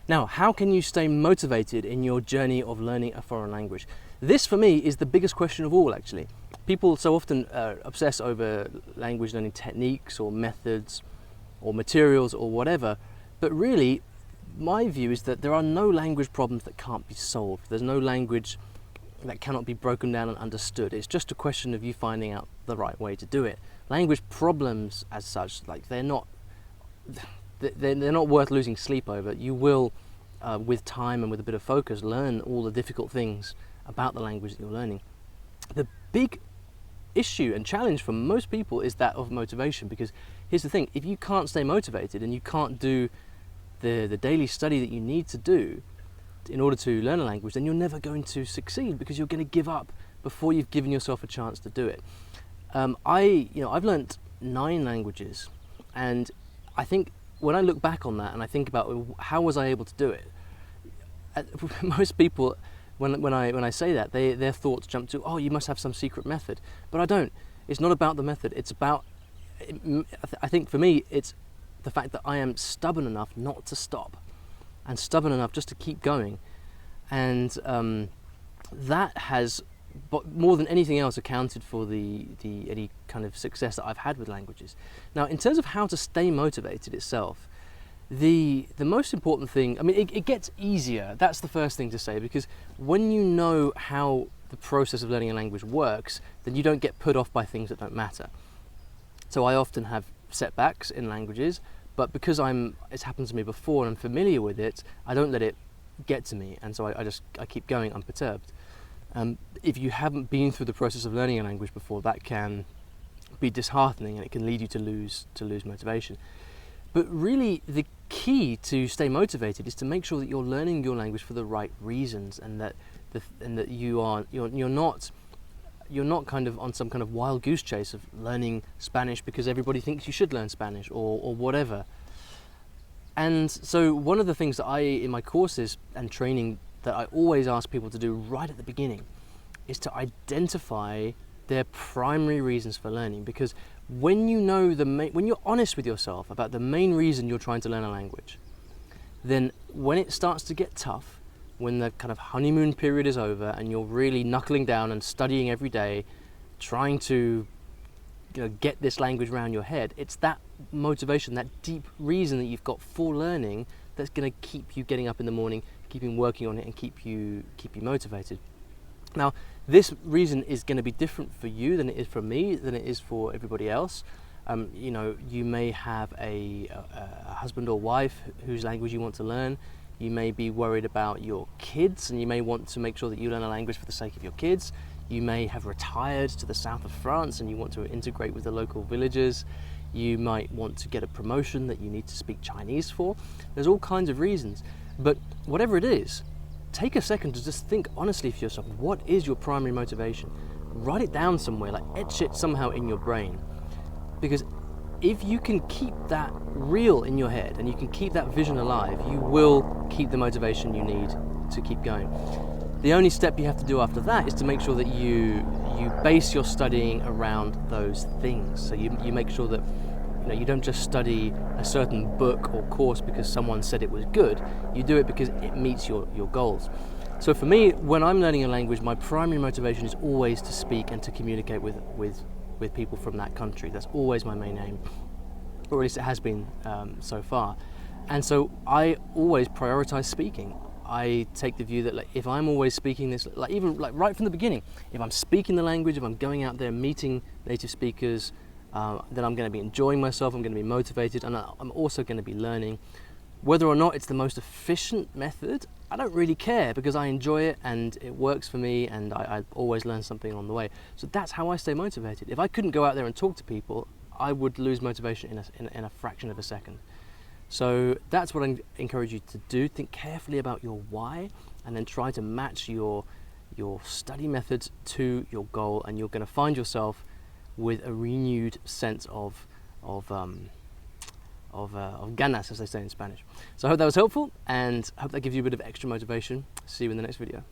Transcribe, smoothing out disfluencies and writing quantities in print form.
Now, how can you stay motivated in your journey of learning a foreign language? This, for me, is the biggest question of all, actually. People so often obsess over language learning techniques or methods or materials or whatever, but really, my view is that there are no language problems that can't be solved. There's no language that cannot be broken down and understood. It's just a question of you finding out the right way to do it. Language problems, as such, like they're not worth losing sleep over. You will, with time and with a bit of focus, learn all the difficult things about the language that you're learning. The big issue and challenge for most people is that of motivation, because here's the thing: if you can't stay motivated and you can't do the daily study that you need to do in order to learn a language, then you're never going to succeed, because you're going to give up before you've given yourself a chance to do it. I've learnt 9 languages, and I think when I look back on that and I think about how was I able to do it, most people, when I say that, their thoughts jump to, oh, you must have some secret method. But I don't. It's not about the method. It's about, I think for me, it's the fact that I am stubborn enough not to stop, and stubborn enough just to keep going. And that has, but more than anything else, accounted for any kind of success that I've had with languages. Now, in terms of how to stay motivated itself, the most important thing, I mean, it gets easier. That's the first thing to say, because when you know how the process of learning a language works, then you don't get put off by things that don't matter. So I often have setbacks in languages, but because it's happened to me before and I'm familiar with it, I don't let it get to me, and so I keep going unperturbed. If you haven't been through the process of learning a language before, that can be disheartening, and it can lead you to lose motivation. But really, the key to stay motivated is to make sure that you're learning your language for the right reasons, and that you're not kind of on some kind of wild goose chase of learning Spanish because everybody thinks you should learn Spanish or whatever. And so one of the things that in my courses and training, that I always ask people to do right at the beginning is to identify their primary reasons for learning. Because when you know when you're honest with yourself about the main reason you're trying to learn a language, then when it starts to get tough, when the kind of honeymoon period is over and you're really knuckling down and studying every day, trying to get this language around your head, it's that motivation, that deep reason that you've got for learning, that's going to keep you getting up in the morning, keep you working on it, and keep you motivated. Now, this reason is going to be different for you than it is for me, than it is for everybody else. You may have a husband or wife whose language you want to learn. You may be worried about your kids, and you may want to make sure that you learn a language for the sake of your kids. You may have retired to the south of France and you want to integrate with the local villagers. You might want to get a promotion that you need to speak Chinese for. There's all kinds of reasons. But whatever it is, take a second to just think honestly for yourself. What is your primary motivation? Write it down somewhere, like etch it somehow in your brain. Because if you can keep that real in your head and you can keep that vision alive, you will keep the motivation you need to keep going. The only step you have to do after that is to make sure that you base your studying around those things. So you make sure that you don't just study a certain book or course because someone said it was good. You do it because it meets your goals. So for me, when I'm learning a language, my primary motivation is always to speak and to communicate with people from that country. That's always my main aim, or at least it has been so far. And so I always prioritize speaking. I take the view that if I'm always speaking this, even right from the beginning, if I'm speaking the language, if I'm going out there meeting native speakers, then I'm going to be enjoying myself, I'm going to be motivated, and I'm also going to be learning. Whether or not it's the most efficient method, I don't really care, because I enjoy it and it works for me, and I always learn something along the way. So that's how I stay motivated. If I couldn't go out there and talk to people, I would lose motivation in a fraction of a second. So that's what I encourage you to do. Think carefully about your why, and then try to match your study methods to your goal, and you're going to find yourself with a renewed sense of ganas, as they say in Spanish. So I hope that was helpful, and I hope that gives you a bit of extra motivation. See you in the next video.